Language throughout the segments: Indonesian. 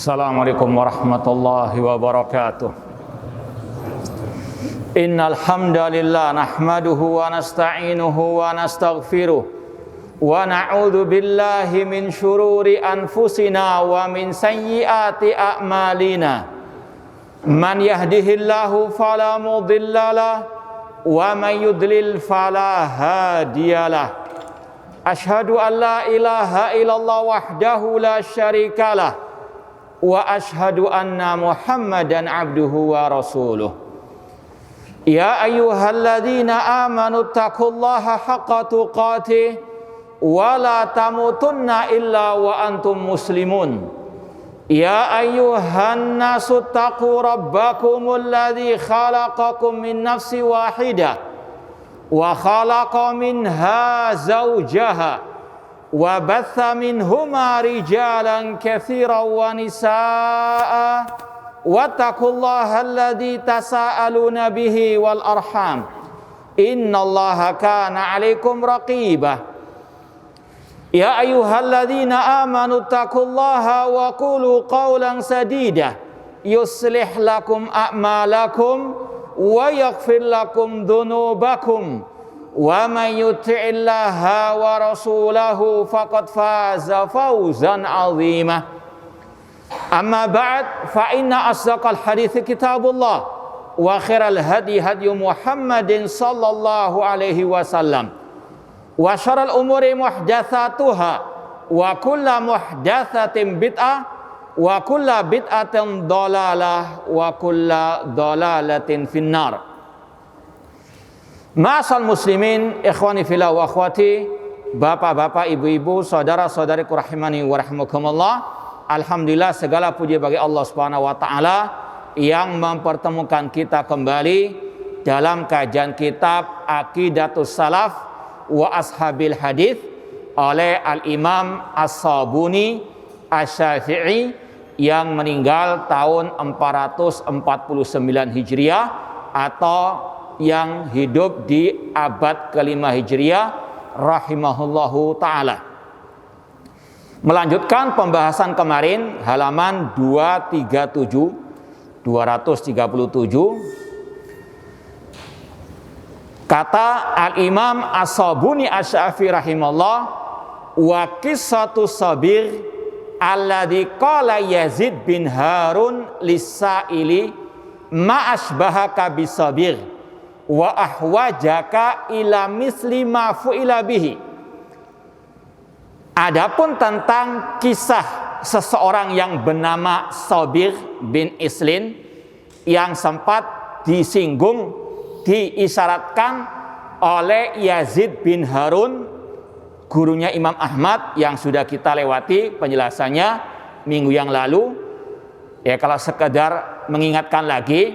Assalamualaikum warahmatullahi wabarakatuh. Innal hamdalillah nahmaduhu wa nasta'inuhu wa nastaghfiruh wa na'udzu billahi min syururi anfusina wa min sayyiati a'malina. Man yahdihillahu fala mudhillalah wa man yudlil fala hadiyalah. Asyhadu an la ilaha illallah wahdahu la syarikalah wa ashhadu anna Muhammadan abduhu wa rasuluh. Ya ayyuhalladzina amanu taqullaha haqqa tuqatih wa la tamutunna illa wa antum muslimun. Ya ayyuhan nasu taqu rabbakumul ladzi khalaqakum min nafsin wahidah wa khalaqa minha zawjaha wa batha minhuma rijalan katsiran wa nisaa wattaqullaha alladzi tasaaluna bihi wal arham innallaha kana 'alaikum raqibah. Ya ayyuhalladzina amanu taqullaha wa qulu qawlan sadida yuslih lakum a'malakum wa yaghfir lakum dhunubakum wa man yuti'illaha wa rasulahu faqad faza fawzan 'azima. Amma ba'd, fa inna asdaqal hadits kitabullah wa khairal hadi hadyu Muhammadin sallallahu alaihi wasallam wa syarrul umuri muhdatsatuha wa kullu muhdatsatin bid'ah wa kullu bid'atin dhalalah wa kullu dhalalatin finnar. Ma'asal muslimin, ikhwani fillah wa akhwati, bapak-bapak, ibu-ibu, saudara-saudariku rahimani wa rahimakumullah. Alhamdulillah, segala puji bagi Allah Subhanahu wa taala yang mempertemukan kita kembali dalam kajian kitab Aqidatus Salaf wa Ashabil Hadits oleh Al-Imam As-Sabuni Asy-Syafi'i yang meninggal tahun 449 Hijriah atau yang hidup di abad ke-5 Hijriah rahimahullahu ta'ala. Melanjutkan pembahasan kemarin, halaman 237 kata Al-Imam As-Sabuni Asy-Syafi'i rahimahullah, wa qissatu sabir alladzi qala Yazid bin Harun lis-sa'ili ma asbahaka bisabir wa ahwajaka ila misli ma fu'ila bihi. Adapun tentang kisah seseorang yang bernama Sabir bin Islin yang sempat disinggung, diisyaratkan oleh Yazid bin Harun, gurunya Imam Ahmad, yang sudah kita lewati penjelasannya minggu yang lalu. Ya, kalau sekedar mengingatkan lagi,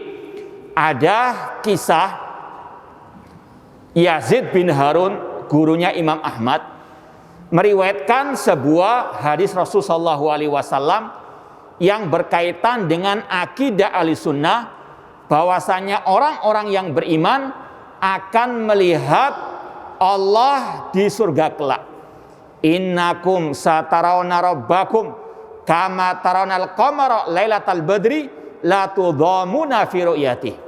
ada kisah Yazid bin Harun, gurunya Imam Ahmad, meriwayatkan sebuah hadis Rasulullah SAW yang berkaitan dengan akidah Ahlussunnah, bahwasanya orang-orang yang beriman akan melihat Allah di surga kelak. Innakum satarawna rabbakum kama tarawnal qamara lailatal badri la tudhamuna fi ru'yatihi.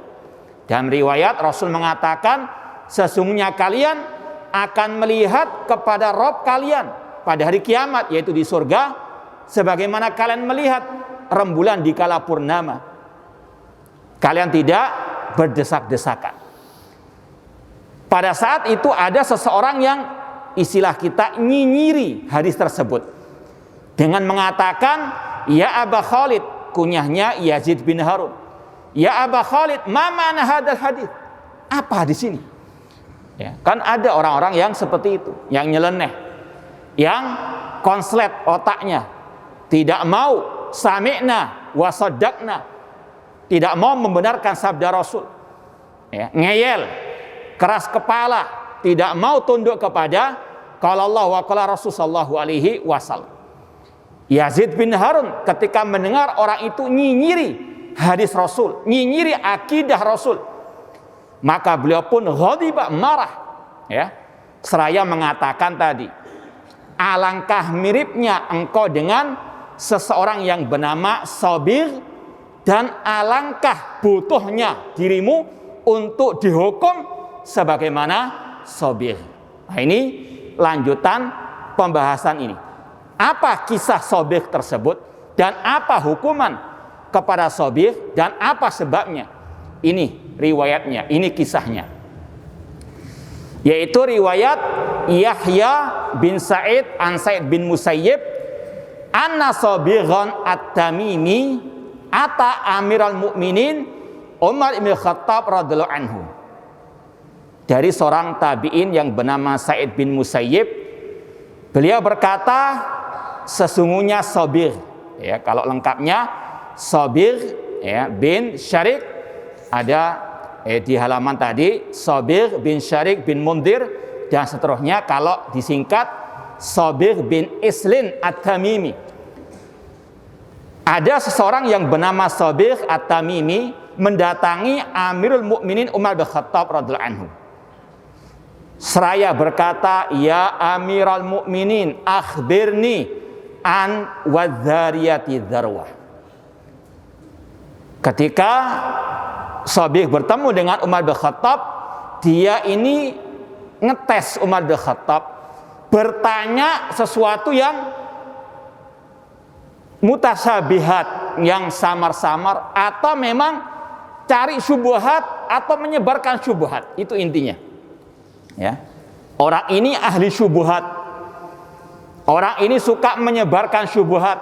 Dan riwayat Rasul mengatakan, sesungguhnya kalian akan melihat kepada Rabb kalian pada hari kiamat, yaitu di surga, sebagaimana kalian melihat rembulan di kala purnama. Kalian tidak berdesak-desakan. Pada saat itu ada seseorang yang istilah kita nyinyiri hadis tersebut dengan mengatakan, ya Aba Khalid, kunyahnya Yazid bin Harun, ya Aba Khalid, ma ma'na hadzal hadis? Apa di sini? Ya, kan ada orang-orang yang seperti itu, yang nyeleneh, yang konslet otaknya, tidak mau sami'na wa saddaqna, tidak mau membenarkan sabda Rasul, ya, ngeyel, keras kepala, tidak mau tunduk kepada qala Allah wa qala Rasul sallallahu alaihi wasallam. Yazid bin Harun ketika mendengar orang itu nyinyiri hadis Rasul, nyinyiri akidah Rasul, maka beliau pun ghadiba, marah, ya, seraya mengatakan tadi, alangkah miripnya engkau dengan seseorang yang bernama sabir, dan alangkah butuhnya dirimu untuk dihukum sebagaimana sabir. Nah, ini lanjutan pembahasan ini. Apa kisah sabir tersebut dan apa hukuman kepada sabir dan apa sebabnya? Ini riwayatnya, ini kisahnya. Yaitu riwayat Yahya bin Sa'id an Sa'id bin Musayyib anna Sabiran at-Tamimi ata Amiral Mukminin Umar bin Khattab radhiyallahu anhu. Dari seorang tabi'in yang bernama Sa'id bin Musayyib, beliau berkata, sesungguhnya Sabir, ya, kalau lengkapnya Sabir, ya, bin Syarik, ada di halaman tadi Sabir bin Syarik bin Mundir, dan seterusnya. Kalau disingkat Sabir bin Islin at-Tamimi. Ada seseorang yang bernama Sabir at-Tamimi mendatangi Amirul Mukminin Umar bin Khattab radhiyallahu anhu. Seraya berkata, ya Amiral Mukminin, akhbirni an wadhariyati dzarwah. Ketika Sabir bertemu dengan Umar bin Khattab, dia ini ngetes Umar bin Khattab, bertanya sesuatu yang mutasyabihat, yang samar-samar, atau memang cari syubhat atau menyebarkan syubhat. Itu intinya. Ya. Orang ini ahli syubhat. Orang ini suka menyebarkan syubhat,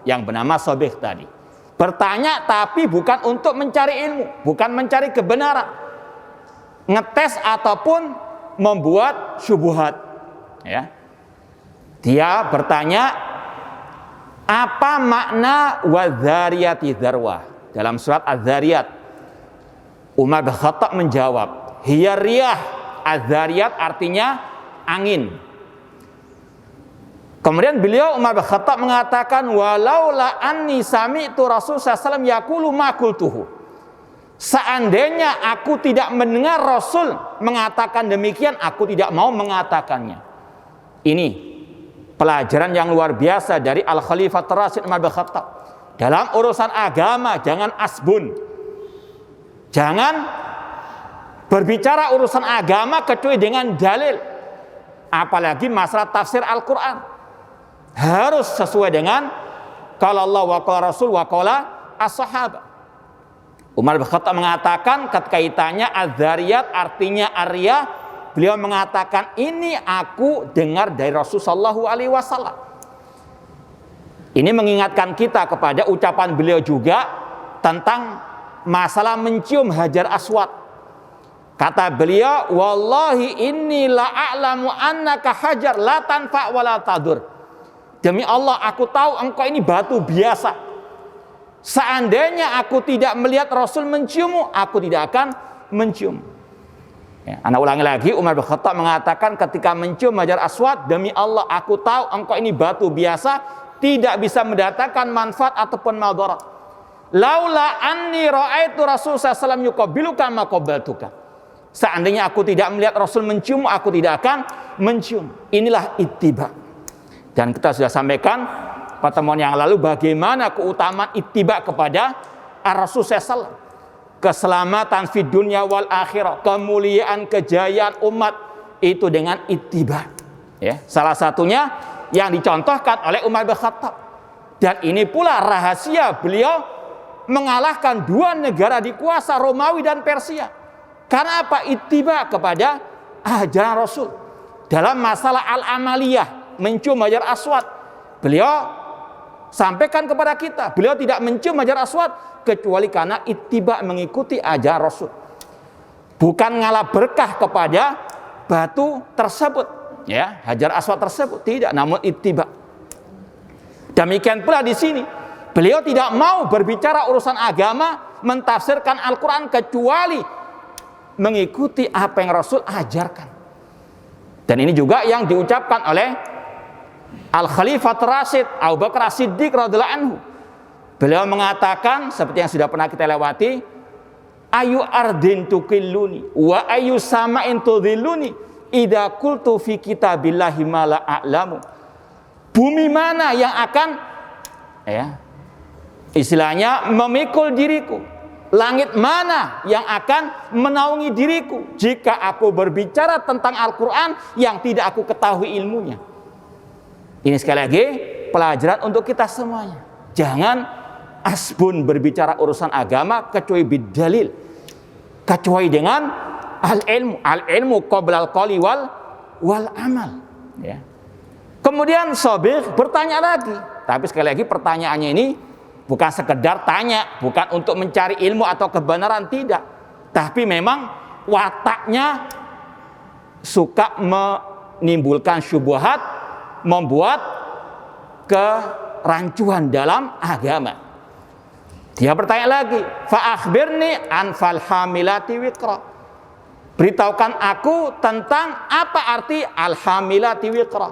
yang bernama Sabir tadi. Bertanya tapi bukan untuk mencari ilmu, bukan mencari kebenaran. Ngetes ataupun membuat syubhat. Ya. Dia bertanya, apa makna wadhariyati dzarwah? Dalam surat Az-Zariyat, Umar bin Khattab menjawab, hiya riyah. Az-Zariyat artinya angin. Kemudian beliau Umar bin Khattab mengatakan, walaula anni sami'tu Rasul sallallahu alaihi wasallam yaqulu ma qultuhu. Seandainya aku tidak mendengar Rasul mengatakan demikian, aku tidak mau mengatakannya. Ini pelajaran yang luar biasa dari Al-Khalifatur Rasyid Umar bin Khattab. Dalam urusan agama jangan asbun. Jangan berbicara urusan agama kecuali dengan dalil. Apalagi masalah tafsir Al-Quran. Harus sesuai dengan qala Allah wa qala Rasul wa qala as-sahabah. Umar bin Khattab mengatakan ketika ditanya Az-Zariyat artinya Arya, beliau mengatakan ini aku dengar dari Rasul sallallahu alaihi wasallam. Ini mengingatkan kita kepada ucapan beliau juga tentang masalah mencium Hajar Aswad. Kata beliau, wallahi inni la a'lamu annaka hajar la tanfa wa la tadur. Demi Allah, aku tahu engkau ini batu biasa. Seandainya aku tidak melihat Rasul menciummu, aku tidak akan mencium. Ya, anak ulangi lagi, Umar bin Khattab mengatakan ketika mencium Hajar Aswad, demi Allah, aku tahu engkau ini batu biasa, tidak bisa mendatangkan manfaat ataupun madarat. Laula anni ra'aitu Rasul sallallahu alaihi wasallam yuqabbiluka ma qabbaltuka. Seandainya aku tidak melihat Rasul mencium, aku tidak akan mencium. Inilah ittiba. Dan kita sudah sampaikan pertemuan yang lalu bagaimana keutamaan ittiba kepada Rasul SAW. Keselamatan fid dunya wal akhirah, kemuliaan, kejayaan umat itu dengan ittiba. Ya, salah satunya yang dicontohkan oleh Umar bin Khattab. Dan ini pula rahasia beliau mengalahkan dua negara dikuasa, Romawi dan Persia. Karena apa? Ittiba kepada ajaran Rasul. Dalam masalah al-amaliyah, mencium Hajar Aswad, beliau sampaikan kepada kita, beliau tidak mencium Hajar Aswad kecuali karena ittiba, mengikuti ajaran Rasul. Bukan ngalah berkah kepada batu tersebut, ya, Hajar Aswad tersebut, tidak, namun ittiba. Demikian pula di sini, beliau tidak mau berbicara urusan agama, mentafsirkan Al-Quran kecuali mengikuti apa yang Rasul ajarkan. Dan ini juga yang diucapkan oleh Al-Khalifatur Rasyid Abu Bakar As-Siddiq radhiyallahu anhu. Beliau mengatakan seperti yang sudah pernah kita lewati, ayu ardin tukilluni wa ayu sama'in tudhilluni idza qultu fi kitabillahi ma la a'lamu. Bumi mana yang akan ya, istilahnya memikul diriku. Langit mana yang akan menaungi diriku jika aku berbicara tentang Al-Quran yang tidak aku ketahui ilmunya. Ini sekali lagi pelajaran untuk kita semuanya. Jangan asbun berbicara urusan agama kecuali bidalil, kecuali dengan al-ilmu. Al-ilmu qabla al-qawli wal amal, ya. Kemudian Sabir bertanya lagi, tapi sekali lagi pertanyaannya ini bukan sekedar tanya, bukan untuk mencari ilmu atau kebenaran, tidak. Tapi memang wataknya suka menimbulkan syubhat, membuat kerancuan dalam agama. Dia bertanya lagi, fa akhbirni an fal hamilati wiqra. Beritahukan aku tentang apa arti al hamilati wiqra.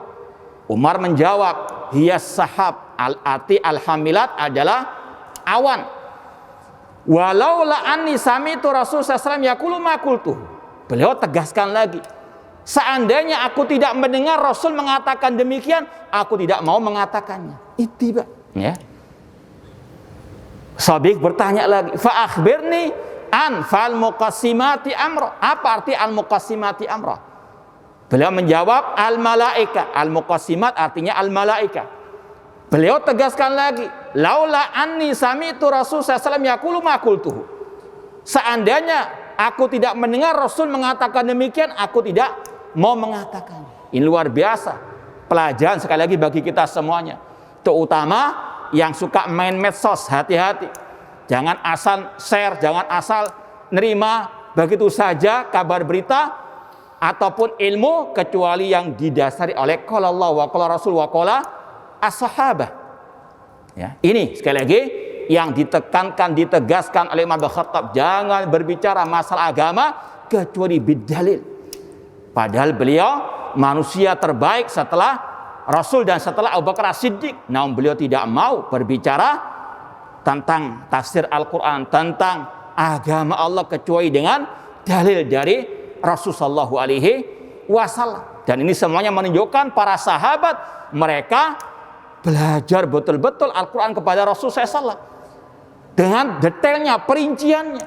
Umar menjawab, hiya sahab, al-arti al-hamilat adalah awan. Walau la anni sami'tu Rasulullah SAW yaqulu ma qultu. Beliau tegaskan lagi, seandainya aku tidak mendengar Rasul mengatakan demikian, aku tidak mau mengatakannya. Ittiba, ya. Sabiq bertanya lagi, fa akhbirni an fal muqassimati amra. Apa arti al-muqassimati amra? Beliau menjawab al-malaika. Al-muqassimat artinya al-malaika. Beliau tegaskan lagi, laula anni sami'tu Rasul sallallahu yaqulu ma qultuhu. Seandainya aku tidak mendengar Rasul mengatakan demikian, aku tidak mau mengatakan. Ini luar biasa pelajaran sekali lagi bagi kita semuanya. Terutama yang suka main medsos, hati-hati. Jangan asal share, jangan asal nerima begitu saja kabar berita ataupun ilmu kecuali yang didasari oleh qala Allah wa qala Rasul wa qala as-sahabah. Ya, ini sekali lagi yang ditekankan, ditegaskan oleh Imam Khattab, jangan berbicara masalah agama kecuali bidalil. Padahal beliau manusia terbaik setelah Rasul dan setelah Abu Bakar As-Siddiq. Namun beliau tidak mau berbicara tentang tafsir Al-Quran, tentang agama Allah kecuali dengan dalil dari Rasulullah SAW. Dan ini semuanya menunjukkan para sahabat mereka belajar betul-betul Al-Quran kepada Rasulullah SAW dengan detailnya, perinciannya,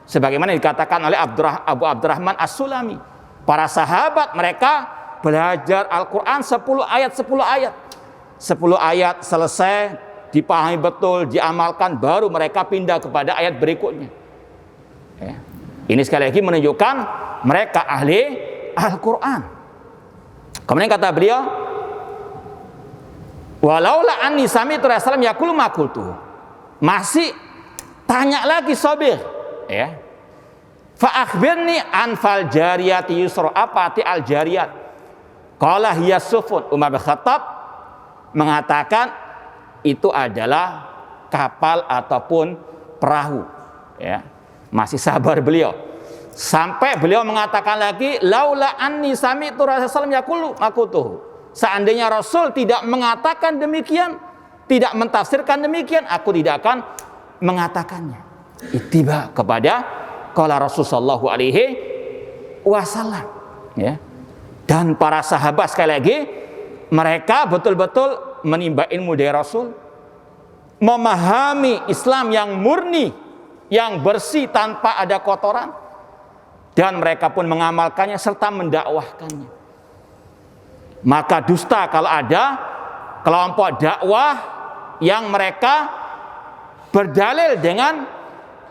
sebagaimana dikatakan oleh Abu Abdurrahman As-Sulami. Para sahabat mereka belajar Al-Quran 10 ayat 10 ayat 10 ayat selesai, dipahami betul, diamalkan, baru mereka pindah kepada ayat berikutnya, ya. Ini sekali lagi menunjukkan mereka ahli Al-Quran. Kemudian kata beliau, walaula anni sami'tu Rasulullah yaqulu ma qultu. Masih tanya lagi Sabir, ya. Fa akhbirni an fal jariyati yusra. Apa arti al jariyat? Qala hiya sufun. Umar bin Khattab mengatakan itu adalah kapal ataupun perahu, ya. Masih sabar beliau. Sampai beliau mengatakan lagi, laula anni sami'tu Rasulullah yaqulu ma qultu. Seandainya Rasul tidak mengatakan demikian, tidak mentafsirkan demikian, aku tidak akan mengatakannya. Ittiba kepada qala Rasulullah SAW, ya. Dan para sahabat sekali lagi mereka betul-betul menimba ilmu dari Rasul, memahami Islam yang murni, yang bersih tanpa ada kotoran, dan mereka pun mengamalkannya serta mendakwahkannya. Maka dusta kalau ada kelompok dakwah yang mereka berdalil dengan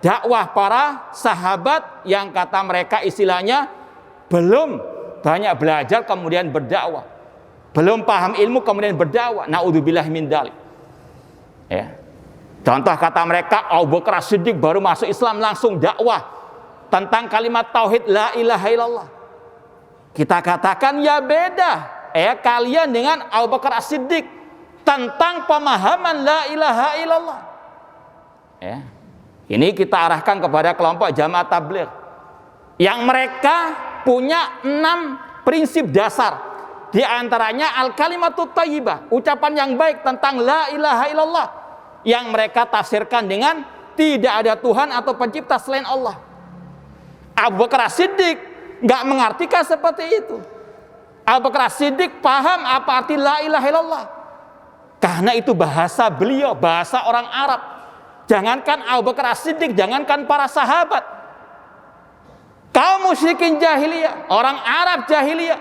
dakwah para sahabat yang kata mereka istilahnya belum banyak belajar kemudian berdakwah, belum paham ilmu kemudian berdakwah. Naudzubillah min dzalik, ya. Contoh kata mereka, Abu Bakar As-Siddiq baru masuk Islam langsung dakwah tentang kalimat tauhid la ilaha illallah. Kita katakan ya beda, ya kalian dengan Abu Bakar As-Siddiq tentang pemahaman la ilaha illallah, ya. Ini kita arahkan kepada kelompok jamaah tabligh yang mereka punya 6 prinsip dasar. Di antaranya al-kalimatut thayyibah, ucapan yang baik tentang la ilaha illallah, yang mereka tafsirkan dengan tidak ada Tuhan atau pencipta selain Allah. Abu Bakar As-Siddiq nggak mengartikan seperti itu. Abu Bakar As-Siddiq paham apa arti la ilaha illallah. Karena itu bahasa beliau, bahasa orang Arab. Jangankan Abu Bakar As-Siddiq, jangankan para sahabat, kaum musyrikin jahiliyah, orang Arab jahiliyah,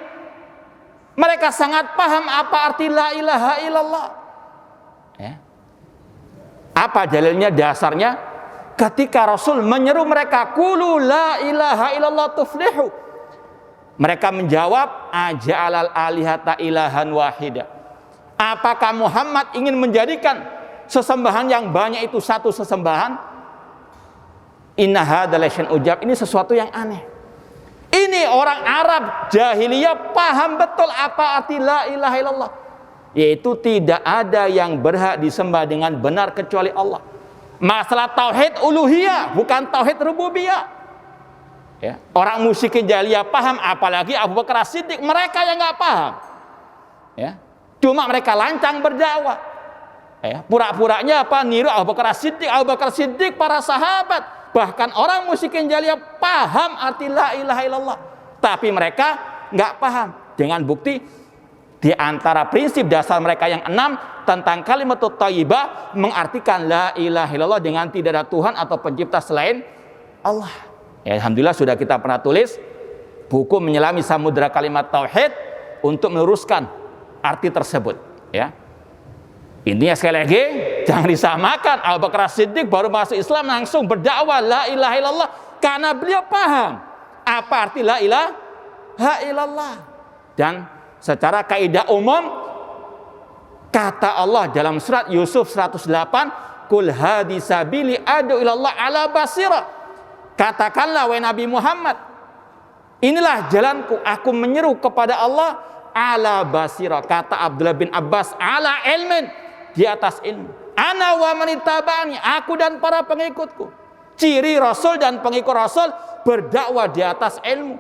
mereka sangat paham apa arti la ilaha illallah. Ya. Apa dalilnya, dasarnya? Ketika Rasul menyeru mereka, qulu la ilaha illallah tuflihu, mereka menjawab, aja'alal alihata ilahan wahida. Apakah Muhammad ingin menjadikan sesembahan yang banyak itu satu sesembahan? Inna hadza lasyai'un ujab, ini sesuatu yang aneh. Ini orang Arab jahiliyah paham betul apa arti la ilaha illallah, yaitu tidak ada yang berhak disembah dengan benar kecuali Allah. Masalah tauhid uluhiyah, bukan tauhid rububiyah. Ya. Orang musyrikin jahiliyah paham, apalagi Abu Bakar As-Siddiq, mereka yang nggak paham. Ya. Cuma mereka lancang berdakwah. Ya. Pura-puranya apa? Niru Abu Bakar As-Siddiq. Abu Bakar As-Siddiq, para sahabat, bahkan orang musyrikin jahiliyah paham arti la ilaha illallah, tapi mereka nggak paham. Dengan bukti di antara prinsip dasar mereka yang 6 tentang kalimat thayyibah, mengartikan la ilaha illallah dengan tidak ada Tuhan atau pencipta selain Allah. Ya, alhamdulillah sudah kita pernah tulis buku Menyelami Samudra Kalimat Tauhid untuk meluruskan arti tersebut. Ya. Intinya sekali lagi, jangan disamakan Abu Bakar As-Siddiq baru masuk Islam langsung berdakwah la ilaha illallah, karena beliau paham apa arti la ilaha illallah. Dan secara kaidah umum, kata Allah dalam surat Yusuf 108, Qul hadi sabili adu ilallah ala basira. Katakanlah wahai Nabi Muhammad, inilah jalanku, aku menyeru kepada Allah ala basira. Kata Abdullah bin Abbas, ala ilmin, di atas ilmu. Ana wa manitabani, aku dan para pengikutku. Ciri Rasul dan pengikut Rasul berdakwah di atas ilmu.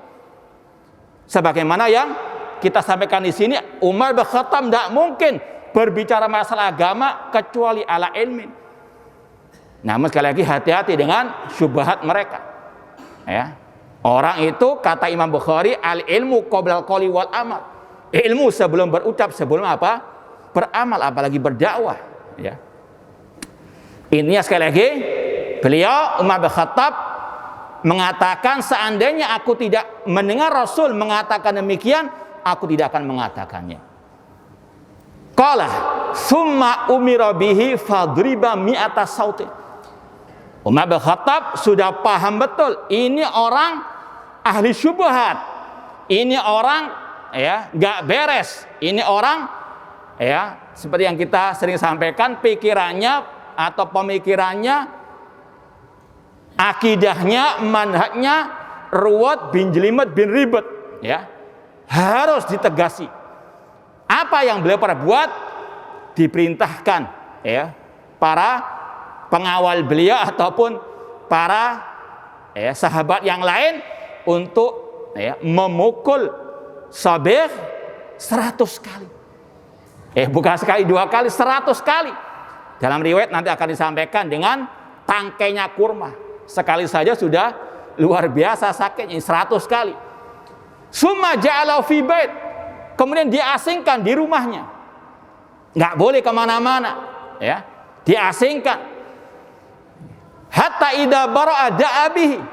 Sebagaimana yang kita sampaikan di sini, Umar bin Khattab tidak mungkin berbicara masalah agama kecuali ala ilmin. Namun sekali lagi hati-hati dengan syubhat mereka. Ya. Orang itu, kata Imam Bukhari, al ilmu qoblal qouli wal amal. Ilmu sebelum berucap, sebelum apa? Beramal, apalagi berdakwah. Ya. Intinya sekali lagi, beliau Umar bin Khattab mengatakan, seandainya aku tidak mendengar Rasul mengatakan demikian, aku tidak akan mengatakannya. Qala summa umira bihi fadriba mi'ata sautin. Umar bin Khattab sudah paham betul, ini orang ahli syubhat, ini orang ya nggak beres, ini orang ya seperti yang kita sering sampaikan, pikirannya atau pemikirannya, akidahnya, manhajnya ruwet bin jelimet bin ribet, ya harus ditegasi. Apa yang beliau perbuat diperintahkan ya para pengawal beliau ataupun para sahabat yang lain untuk memukul Sabir 100 kali. Bukan sekali, 2 kali, 100 kali. Dalam riwayat nanti akan disampaikan dengan tangkainya kurma. Sekali saja sudah luar biasa sakitnya, 100 kali. Summa ja'alahu fi bait. Kemudian diasingkan di rumahnya. Nggak boleh kemana-mana. Ya, diasingkan. Hatta idza bara'a da'abihi,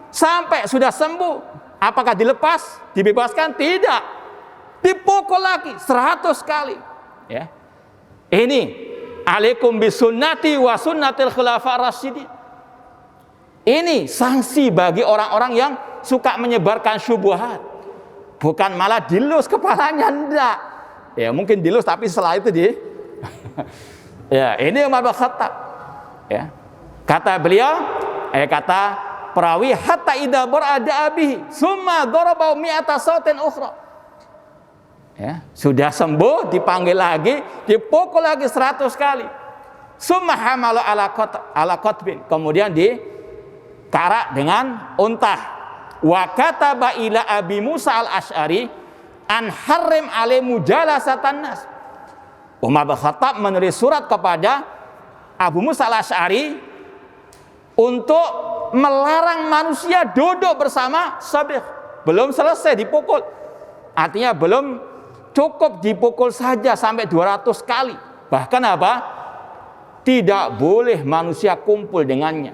sampai sudah sembuh. Apakah dilepas, dibebaskan? Tidak, dipukul lagi 100 kali. Ya, ini alaikum bisunnati wa sunnatil khulafa rasyidin. Ini sanksi bagi orang-orang yang suka menyebarkan syubhat. Bukan malah dilus kepalanya, enggak. Ya mungkin dilus tapi setelah itu ya ini Umar bin Khattab. Ya. Kata beliau, kata perawi, hatta idza barada abihi summa daraba mi'ata sautin ukhra. Ya, sudah sembuh, dipanggil lagi, dipukul lagi 100 kali. Summa hamala ala qatbin, kemudian dikarak dengan unta. Wa kataba ila Abi Musa al-Asy'ari an harrim alai mujalasatan nas. Umar bin Khattab menulis surat kepada Abu Musa al-Asy'ari untuk melarang manusia duduk bersama Sabir. Belum selesai dipukul. Artinya belum cukup dipukul saja sampai 200 kali. Bahkan apa? Tidak boleh manusia kumpul dengannya.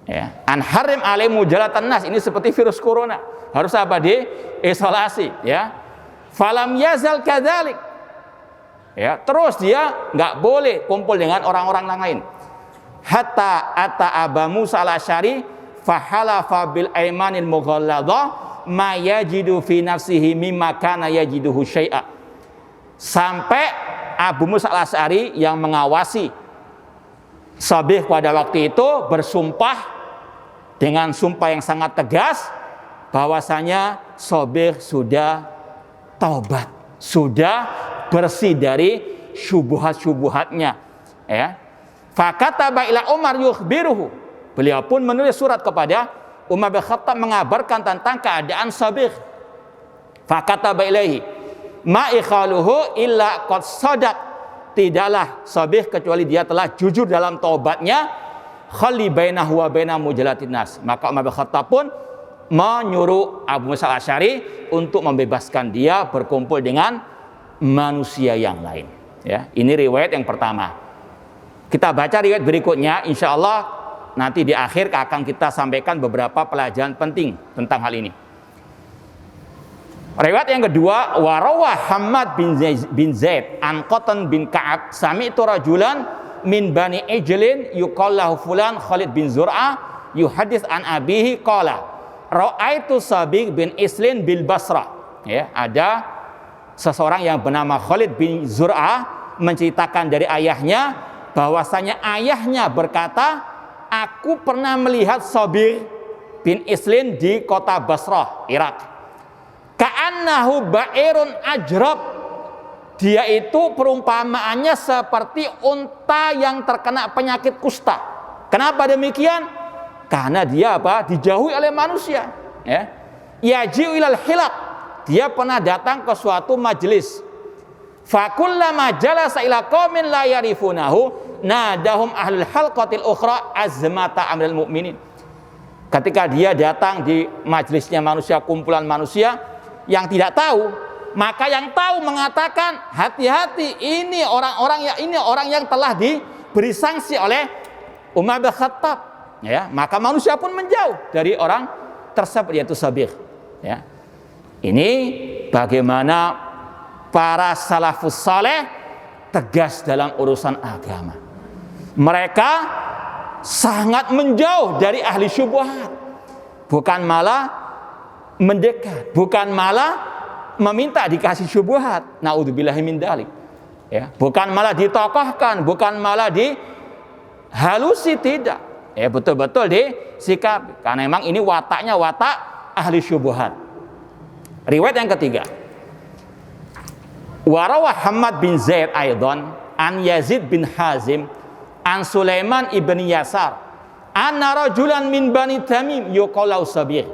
Ya. An harim alaihi mujalatan nas, ini seperti virus corona. Harus apa? Diisolasi, ya. Falam yazal kadzalik. Ya, terus dia nggak boleh kumpul dengan orang-orang lain. Hatta ata Aba Musa al-Asy'ari fahalafa bil aimanil mughalladah ma yajidu fi nafsihi mimma kana yajiduhu syai'a. Sampai Abu Musa al-Asy'ari yang mengawasi Sabih pada waktu itu bersumpah dengan sumpah yang sangat tegas bahwasanya Sabih sudah taubat, sudah bersih dari syubhat-syubhatnya, ya. Fakataba ila Umar yukhbiruhu. Beliau pun menulis surat kepada Umar bin Khattab mengabarkan tentang keadaan Sabih. Fakataba ilaihi ma ikhaluhu illa qad sadaq. Tidaklah Sabih kecuali dia telah jujur dalam taubatnya. Khali bainahu wa baina mujalatin nas. Maka Umar bin Khattab pun menyuruh Abu Musa al-Asy'ari untuk membebaskan dia berkumpul dengan manusia yang lain. Ya, ini riwayat yang pertama. Kita baca riwayat berikutnya, insya Allah nanti di akhir akan kita sampaikan beberapa pelajaran penting tentang hal ini. Riwayat yang kedua, warawah Hammad bin Zaid an Qatan bin Ka'ab sami'tu rajulan min bani Ijlin yuqallahu fulan Khalid bin Zur'ah yuhadits an abihi qala ra'aitu Sabih bin Islin bil Basrah. Ya, ada seseorang yang bernama Khalid bin Zur'ah menceritakan dari ayahnya bahwasanya ayahnya berkata, aku pernah melihat Sabih bin Islin di kota Basrah, Irak. Ka'annahu ba'irun ajrab. Dia itu perumpamaannya seperti unta yang terkena penyakit kusta. Kenapa demikian? Karena dia apa? Dijauhi oleh manusia, ya. Yaji'u ilal hilaq. Dia pernah datang ke suatu majelis. Fakullama jalasa ila qaumin la yarifunahu nadahum ahlul halqatil ukhra azmata amril mu'minin. Ketika dia datang di majelisnya manusia, kumpulan manusia yang tidak tahu, maka yang tahu mengatakan, hati-hati, ini orang yang telah diberi sanksi oleh Umar bin Khattab, ya. Maka manusia pun menjauh dari orang tersebut, yaitu Sabih, ya. Ini bagaimana para salafus saleh tegas dalam urusan agama. Mereka sangat menjauh dari ahli syubhat, bukan malah mendekat, bukan malah meminta dikasih syubhat. Naudzubillahi min dzalik. Ya, bukan malah ditokohkan, bukan malah dihalusi, tidak. Ya, betul-betul disikapi. Karena memang ini wataknya watak ahli syubhat. Riwayat yang ketiga. Warawah Hammad bin Zaid aidan an Yazid bin Hazim an Sulaiman ibn Yasar anna rajulan min Bani Tamim yuqalu Sabih.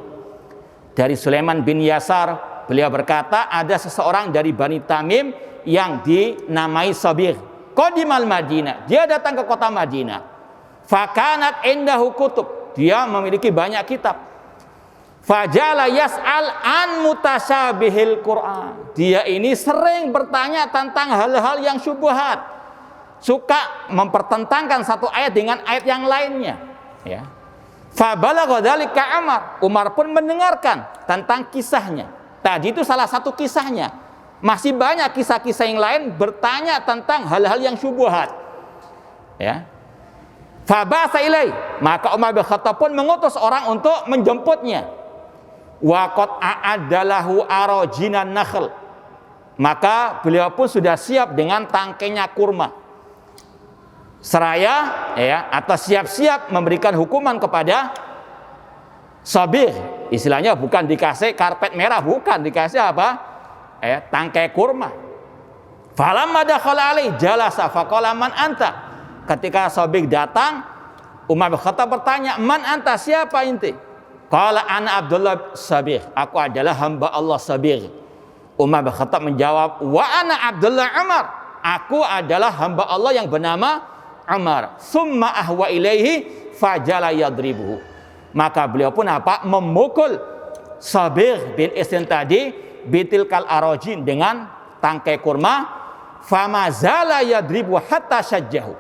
Dari Sulaiman bin Yasar, beliau berkata, ada seseorang dari Bani Tamim yang dinamai Sabih. Qadimal Madinah, dia datang ke kota Madinah. Fakanat indahu kutub, dia memiliki banyak kitab. Fajala yas'al an mutasyabihil Quran. Dia ini sering bertanya tentang hal-hal yang syubhat. Suka mempertentangkan satu ayat dengan ayat yang lainnya, ya. Fabalagha dzalika Umar. Umar pun mendengarkan tentang kisahnya. Tadi itu salah satu kisahnya. Masih banyak kisah-kisah yang lain bertanya tentang hal-hal yang syubhat, ya. Fabasa ilai, maka Umar bin Khattab pun mengutus orang untuk menjemputnya. Wa qad a'adalahu arajinan nakhl. Maka beliau pun sudah siap dengan tangkainya kurma. Seraya, ya, atau siap-siap memberikan hukuman kepada Sabih. Istilahnya bukan dikasih karpet merah, bukan, dikasih apa? Tangkai kurma. Falamma dakhala alaihi jalasa faqala man anta. Ketika Sabih datang, Umar bin Khattab bertanya, "Man anta, siapa inti?" Qala ana Abdullah Sabih, aku adalah hamba Allah Sabih. Umar bin Khattab menjawab, "Wa ana Abdullah Umar, aku adalah hamba Allah yang bernama Umar." Summa ahwa ilaihi fajala yadribuhu. Maka beliau pun apa? Memukul Sabih bin Istin tadi bitilkal arojin dengan tangkai kurma. famazala yadribu hatta syajjahu.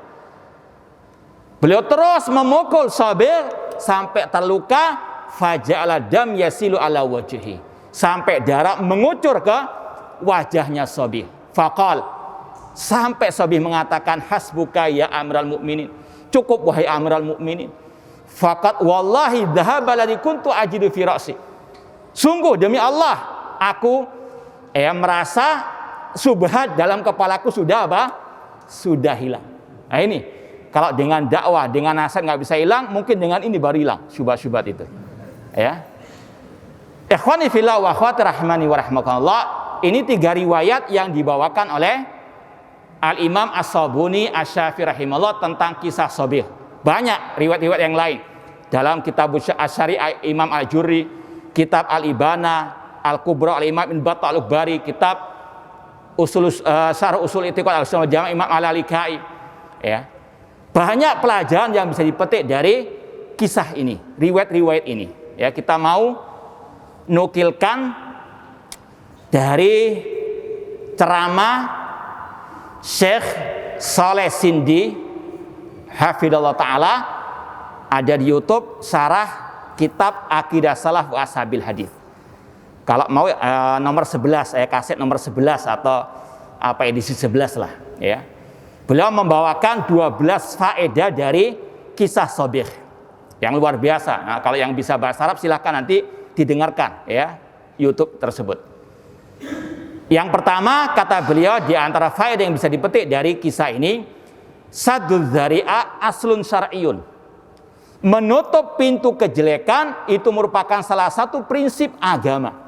Beliau terus memukul Sabir sampai terluka, faja'ala dam yasilu ala wajhi, sampai darah mengucur ke wajahnya Sabir. Faqal, sampai Sabir mengatakan, hasbuka ya Amiral Mukminin, cukup wahai Amiral Mukminin. Faqat wallahi dhahaba ladzi kuntu ajidu fi ra'si. Sungguh demi Allah, aku merasa subhat dalam kepalaku sudah apa? Sudah hilang. Nah ini, kalau dengan dakwah, dengan nasihat nggak bisa hilang, mungkin dengan ini baru hilang syubhat-syubhat itu. Ya. Ikhwani fillah wa akhwati rahimani wa rahmakallah. Ini 3 riwayat yang dibawakan oleh Al-Imam As-Sabuni Asy-Syafi'i rahimahullah tentang kisah Sabir. Banyak riwayat-riwayat yang lain. Dalam kitab Asy-Syari Imam Al-Jurri, kitab Al-Ibana, Al-Kubra Al-Imam Ibn Battah Al-Bari, kitab Syarh Usul I'tiqad Ahlussunnah wal Jamaah Imam Al-Lalikai. Ya. Banyak pelajaran yang bisa dipetik dari kisah ini, riwayat-riwayat ini. Ya, kita mau nukilkan dari ceramah Syekh Saleh Sindi hafidhallah taala, ada di YouTube syarah kitab Aqidah Salaf wa Ashabil Hadis. Kalau mau nomor 11, kaset nomor 11 atau edisi 11 lah, ya. Beliau membawakan 12 faedah dari kisah Sabir yang luar biasa. Nah, kalau yang bisa bahasa Arab silahkan nanti didengarkan, ya, YouTube tersebut. Yang pertama, kata beliau, di antara faedah yang bisa dipetik dari kisah ini, sadduz dzari'a aslun syar'iyyun. Menutup pintu kejelekan itu merupakan salah satu prinsip agama.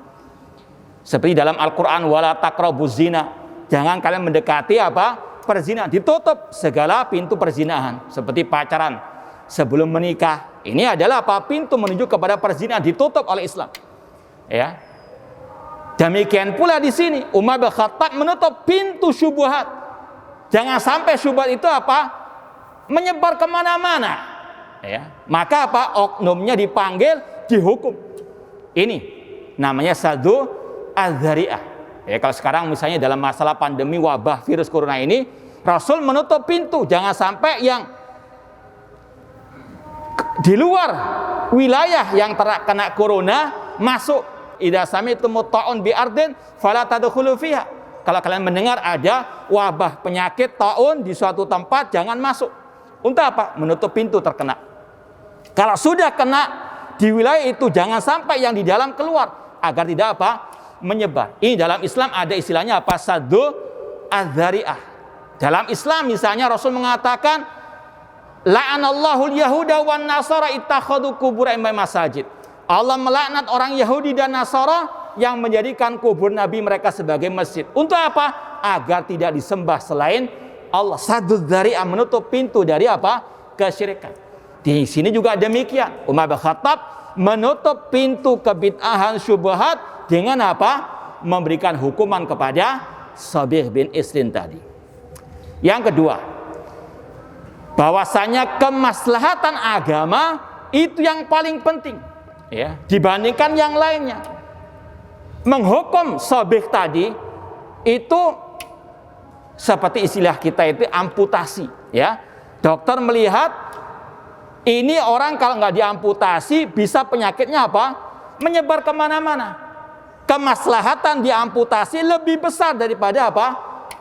Seperti dalam Al-Qur'an, wala taqrabuz zina. Jangan kalian mendekati apa? Perzinahan. Ditutup segala pintu perzinahan, seperti pacaran sebelum menikah. Ini adalah apa? Pintu menuju kepada perzinahan, ditutup oleh Islam. Ya. Demikian pula di sini Umar bin Khattab menutup pintu syubhat. Jangan sampai syubhat itu apa? Menyebar kemana-mana. Ya. Maka apa? Oknumnya dipanggil, dihukum. Ini namanya saddu az-dzari'ah. Ya, kalau sekarang misalnya dalam masalah pandemi wabah virus corona ini, Rasul menutup pintu, jangan sampai yang di luar wilayah yang terkena corona masuk. Idza sami'tum ta'un bi ardin fala tadkhulu fiha. Kalau kalian mendengar ada wabah penyakit taun di suatu tempat, jangan masuk. Untuk apa? Menutup pintu terkena. Kalau sudah kena di wilayah itu, jangan sampai yang di dalam keluar, agar tidak apa? Menyebar. Ini dalam Islam ada istilahnya apa? Saddu az-dzari'ah. Dalam Islam misalnya Rasul mengatakan, la'anallahu al-yahuda wan nasara ittakhadhu qubur masajid. Allah melaknat orang Yahudi dan Nasara yang menjadikan kubur Nabi mereka sebagai masjid. Untuk apa? Agar tidak disembah selain Allah. Saddu dzari'ah, menutup pintu dari apa? Kesyirikan. Di sini juga demikian. Umar bin Khattab menutup pintu kebid'ahan syubhat dengan apa? Memberikan hukuman kepada Sabir bin Isrin tadi. Yang kedua, bahwasanya kemaslahatan agama itu yang paling penting, ya, dibandingkan yang lainnya. Menghukum Sabir tadi itu seperti istilah kita itu amputasi, ya. Dokter melihat ini orang kalau nggak diamputasi bisa penyakitnya apa? Menyebar kemana-mana. Kemaslahatan diamputasi lebih besar daripada apa?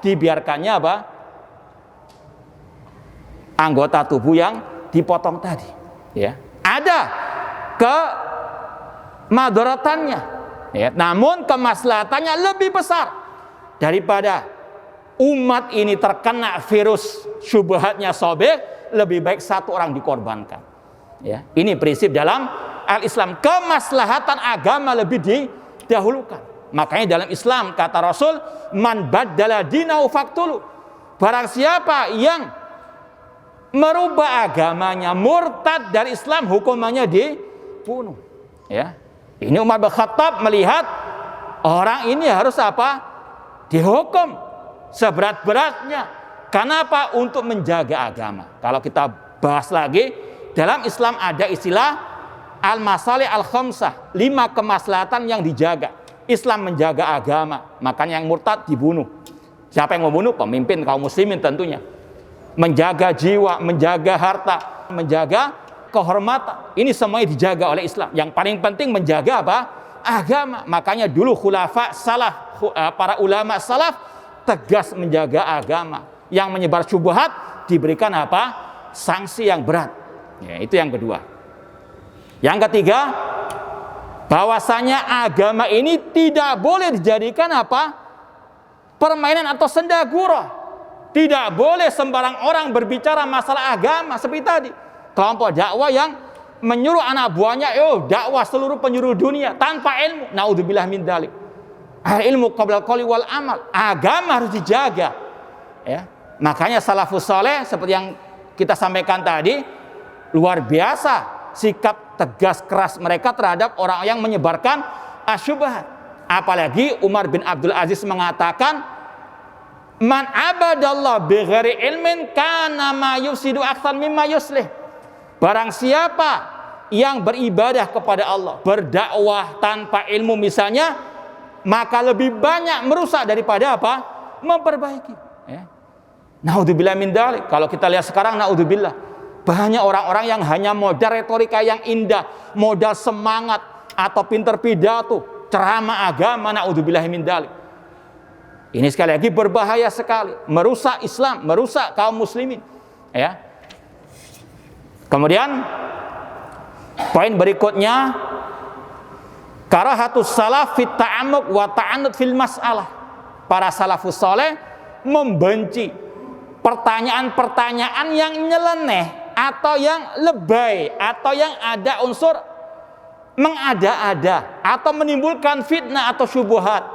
Dibiarkannya apa? Anggota tubuh yang dipotong tadi. Ya. Ada kemadaratannya. Ya. Namun kemaslahatannya lebih besar daripada umat ini terkena virus syubhatnya Sabir, lebih baik satu orang dikorbankan. Ya. Ini prinsip dalam Al-Islam. Kemaslahatan agama lebih didahulukan. Makanya dalam Islam kata Rasul, man baddala dinahu faqtulu. Barang siapa yang merubah agamanya, murtad dari Islam, hukumannya dibunuh. Ya. Ini Umar bin Khattab melihat orang ini harus apa? Dihukum seberat-beratnya. Kenapa? Untuk menjaga agama. Kalau kita bahas lagi, dalam Islam ada istilah al-masalih al-khamsah, 5 kemaslahatan yang dijaga. Islam menjaga agama, makanya yang murtad dibunuh. Siapa yang membunuh? Pemimpin kaum muslimin tentunya. Menjaga jiwa, menjaga harta, menjaga kehormatan. Ini semuanya dijaga oleh Islam. Yang paling penting menjaga apa? Agama. Makanya dulu khulafa salaf, para ulama salaf tegas menjaga agama. Yang menyebar syubhat diberikan apa? Sanksi yang berat. Ya, itu yang kedua. Yang ketiga, bahwasanya agama ini tidak boleh dijadikan apa? Permainan atau senda gurau. Tidak boleh sembarang orang berbicara masalah agama seperti tadi. Kelompok dakwah yang menyuruh anak buahnya, dakwah seluruh penjuru dunia tanpa ilmu. Naudzubillah min dzalik. Ilmu qabla qauli wal amal. Agama harus dijaga. Ya. Makanya salafus saleh seperti yang kita sampaikan tadi, luar biasa sikap tegas keras mereka terhadap orang yang menyebarkan asyubhat. Apalagi Umar bin Abdul Aziz mengatakan, man abadallah bighairi ilmin kana ma yufsidu aktsar mimma yuslih. Barang siapa yang beribadah kepada Allah, berdakwah tanpa ilmu misalnya, maka lebih banyak merusak daripada apa? Memperbaiki. Ya. Naudzubillah min dzalik. Kalau kita lihat sekarang, naudzubillah, banyak orang-orang yang hanya modal retorika yang indah, modal semangat atau pinter pidato, ceramah agama, naudzubillah min dzalik. Ini sekali lagi berbahaya sekali, merusak Islam, merusak kaum muslimin. Ya. Kemudian poin berikutnya, karahatus salaf fit ta'ammuq wa ta'annud fil mas'alah. Para salafus saleh membenci pertanyaan-pertanyaan yang nyeleneh atau yang lebay atau yang ada unsur mengada-ada atau menimbulkan fitnah atau syubhat.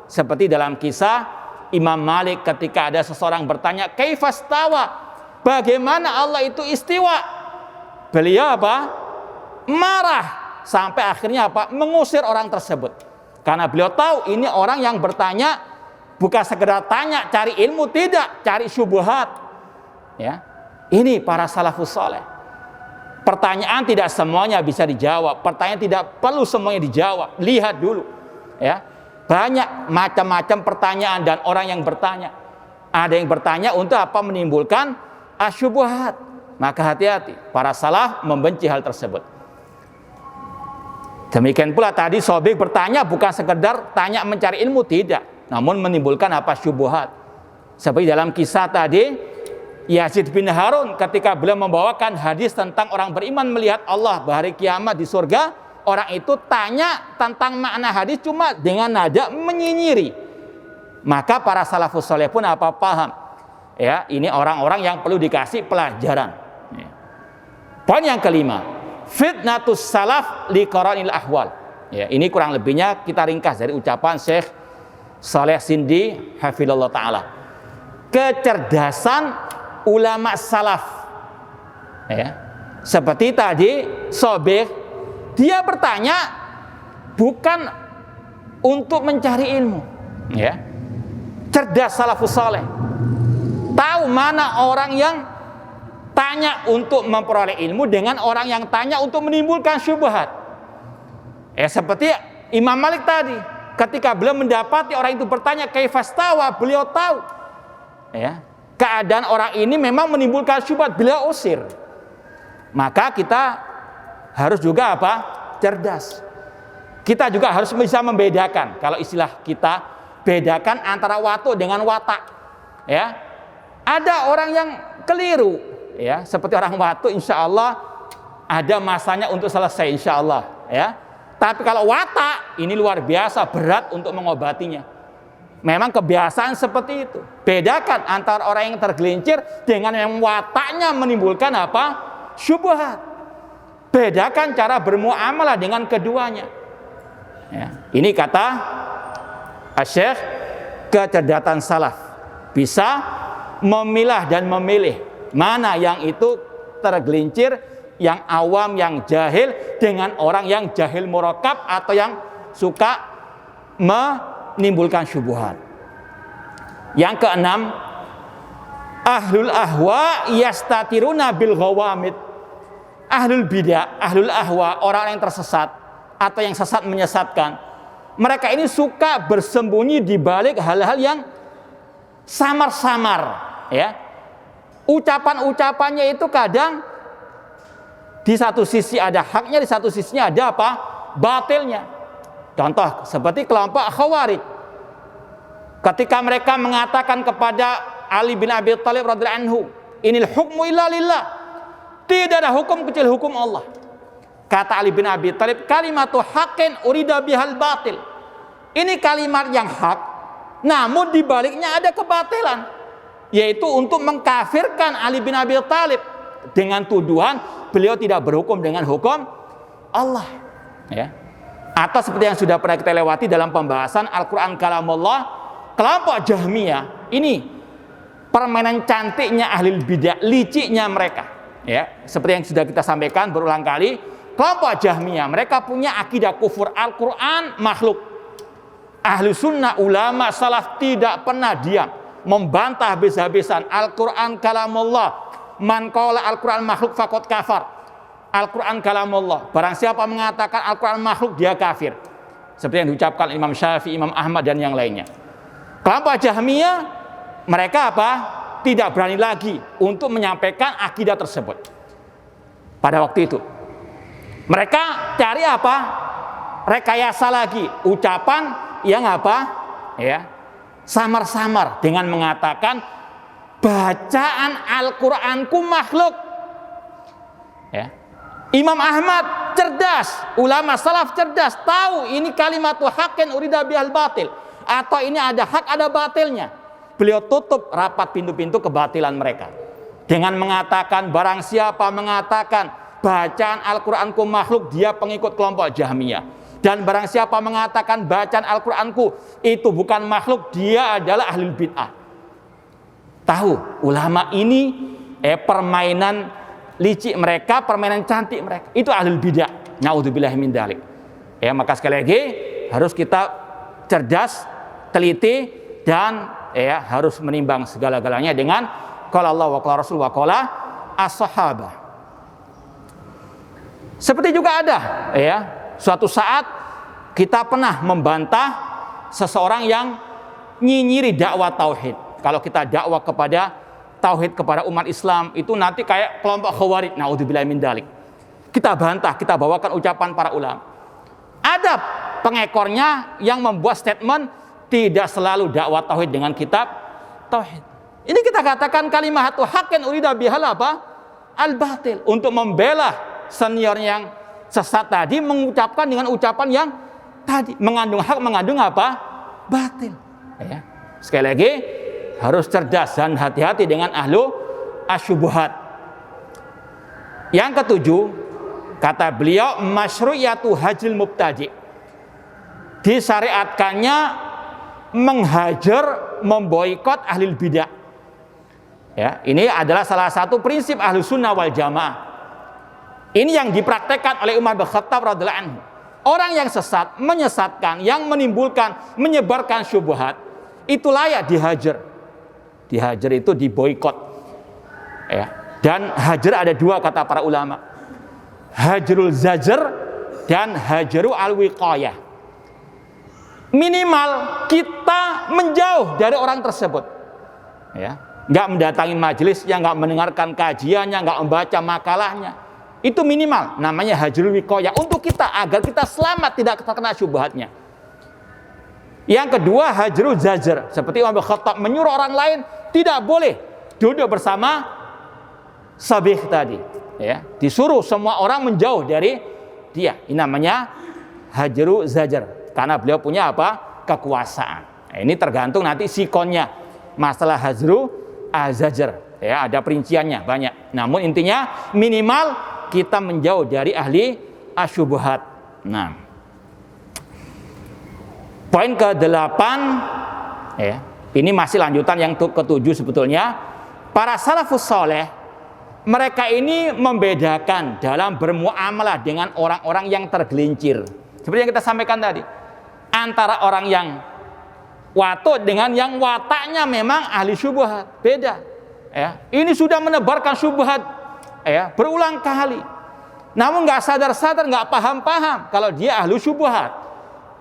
Seperti dalam kisah Imam Malik ketika ada seseorang bertanya, kaifastawa? Bagaimana Allah itu istiwa? Beliau apa? Marah sampai akhirnya apa? Mengusir orang tersebut. Karena beliau tahu ini orang yang bertanya bukan sekedar tanya, cari ilmu, tidak, cari syubhat. Ya. Ini para salafus saleh. Pertanyaan tidak semuanya bisa dijawab. Pertanyaan tidak perlu semuanya dijawab. Lihat dulu. Ya. Banyak macam-macam pertanyaan dan orang yang bertanya. Ada yang bertanya untuk apa? Menimbulkan asyubhat. Maka hati-hati, para salaf membenci hal tersebut. Demikian pula tadi Sobik bertanya bukan sekedar tanya mencari ilmu, tidak, namun menimbulkan apa? Syubhat. Seperti dalam kisah tadi Yazid bin Harun ketika beliau membawakan hadis tentang orang beriman melihat Allah hari kiamat di surga. Orang itu tanya tentang makna hadis cuma dengan nada menyinyiri. Maka para salafus saleh pun apa? Paham. Ya, ini orang-orang yang perlu dikasih pelajaran. Ya. Poin yang kelima, fitnatus salaf li qaranil ahwal. Ya, ini kurang lebihnya kita ringkas dari ucapan Syekh Saleh Sindi hafizallahu taala. Kecerdasan ulama salaf. Ya. Seperti tadi Sobih, dia bertanya bukan untuk mencari ilmu, ya. Cerdas salafus saleh. Tahu mana orang yang tanya untuk memperoleh ilmu dengan orang yang tanya untuk menimbulkan syubhat. Seperti Imam Malik tadi, ketika beliau mendapati orang itu bertanya kaifastawa, beliau tahu, ya, keadaan orang ini memang menimbulkan syubhat, beliau usir. Maka kita harus juga apa? Cerdas. Kita juga harus bisa membedakan. Kalau istilah kita, bedakan antara watu dengan watak. Ya, ada orang yang keliru. Ya, seperti orang watu, insya Allah ada masanya untuk selesai, insya Allah. Ya, tapi kalau watak ini luar biasa berat untuk mengobatinya. Memang kebiasaan seperti itu. Bedakan antara orang yang tergelincir dengan yang wataknya menimbulkan apa? Syubhat. Bedakan cara bermuamalah dengan keduanya. Ya, ini kata Syekh, kecerdasan salaf. Bisa memilah dan memilih mana yang itu tergelincir, yang awam, yang jahil, dengan orang yang jahil murakab atau yang suka menimbulkan syubhat. Yang keenam, ahlul ahwa yastatiruna bil ghawamid. Ahlul bidah, ahlul ahwa, orang yang tersesat atau yang sesat menyesatkan, mereka ini suka bersembunyi di balik hal-hal yang samar-samar, ya. Ucapan-ucapannya itu kadang di satu sisi ada haknya, di satu sisinya ada apa? Batilnya. Contoh seperti kelompok Khawarij. Ketika mereka mengatakan kepada Ali bin Abi Thalib radhiyallahu anhu, "Inil hukmu illa lillah." Tidak ada hukum kecuali hukum Allah. Kata Ali bin Abi Thalib, "Kalimatu haqqin urida bihal batil." Ini kalimat yang hak, namun di baliknya ada kebatilan, yaitu untuk mengkafirkan Ali bin Abi Thalib dengan tuduhan beliau tidak berhukum dengan hukum Allah, ya. Atau seperti yang sudah pernah kita lewati dalam pembahasan Al-Qur'an kalamullah, kelompok Jahmiyah ini permainan cantiknya ahli bidah, liciknya mereka, ya. Seperti yang sudah kita sampaikan berulang kali, kelompok Jahmiyah mereka punya akidah kufur Al-Qur'an makhluk. Ahlu sunnah ulama salaf tidak pernah diam membantah habis-habisan Al-Qur'an kalamullah. Man qala Al-Qur'an makhluk faqad kafar. Al-Qur'an kalamullah. Barang siapa mengatakan Al-Qur'an makhluk, dia kafir. Seperti yang diucapkan Imam Syafi'i, Imam Ahmad dan yang lainnya. Kelompok Jahmiyah mereka apa? Tidak berani lagi untuk menyampaikan akidah tersebut. Pada waktu itu mereka cari apa? Rekayasa lagi, ucapan yang apa? Ya, samar-samar dengan mengatakan bacaan Al-Qur'anku makhluk. Ya. Imam Ahmad cerdas, ulama salaf cerdas, tahu ini kalimatu haqqin urida bihal batil, atau ini ada hak ada batilnya. Beliau tutup rapat pintu-pintu kebatilan mereka dengan mengatakan barang siapa mengatakan bacaan Al-Qur'anku makhluk, dia pengikut kelompok Jahmiyah. Dan barang siapa mengatakan bacaan Al-Qur'anku itu bukan makhluk, dia adalah ahli bid'ah. Tahu ulama ini permainan licik mereka, permainan cantik mereka, itu ahli bid'ah. Naudzubillahi min dzalik. Ya, maka sekali lagi harus kita cerdas, teliti, dan ya harus menimbang segala-galanya dengan qala Allah wa qala Rasul wa qala as-sahabah. Seperti juga ada ya, suatu saat kita pernah membantah seseorang yang nyinyiri dakwah tauhid. Kalau kita dakwah kepada tauhid kepada umat Islam itu nanti kayak kelompok Khawarij, naudzubillahi min dzalik. Kita bantah, kita bawakan ucapan para ulama. Ada pengekornya yang membuat statement tidak selalu dakwah tauhid dengan kitab tauhid. Ini kita katakan kalimatu haqqin urida bihal apa? Al-batil, untuk membela senior yang sesat tadi, mengucapkan dengan ucapan yang tadi mengandung hak, mengandung apa? Batil. Ya. Sekali lagi harus cerdas dan hati-hati dengan ahlu asyubuhat. Yang ketujuh, kata beliau masyru'iyatu hajril mubtadi'. Disyariatkannya menghajar, memboikot ahli bidah. Ya, ini adalah salah satu prinsip ahlu sunnah wal jamaah. Ini yang dipraktekkan oleh Umar bin Khattab radhiyallahu anhu. Orang yang sesat, menyesatkan, yang menimbulkan, menyebarkan syubhat, itu layak dihajar. Dihajar itu diboikot. Ya. Dan hajar ada dua kata para ulama. Hajrul zajar dan hajru al-wiqayah. Minimal kita menjauh dari orang tersebut. Ya. Nggak mendatangi majelisnya, nggak mendengarkan kajiannya, nggak membaca makalahnya. Itu minimal, namanya hajrul wiqayah. Untuk kita, agar kita selamat tidak terkena syubhatnya. Yang kedua, hajrul zajar. Seperti Umar bin Khattab menyuruh orang lain tidak boleh duduk bersama sabih tadi. Ya, disuruh semua orang menjauh dari dia. Ini namanya hajrul zajar. Karena beliau punya apa? Kekuasaan. Nah, ini tergantung nanti sikonnya. Masalah hajrul zajar. Ya, ada perinciannya banyak. Namun intinya minimal kita menjauh dari ahli asyubuhat. Nah, poin ke-8 ya, ini masih lanjutan yang ke-7 sebetulnya. Para salafus soleh, mereka ini membedakan dalam bermuamalah dengan orang-orang yang tergelincir. Seperti yang kita sampaikan tadi, antara orang yang watut dengan yang wataknya memang ahli syubhat, beda. Ya, ini sudah menebarkan syubhat ya, berulang kali. Namun nggak sadar-sadar, nggak paham-paham kalau dia ahli syubhat.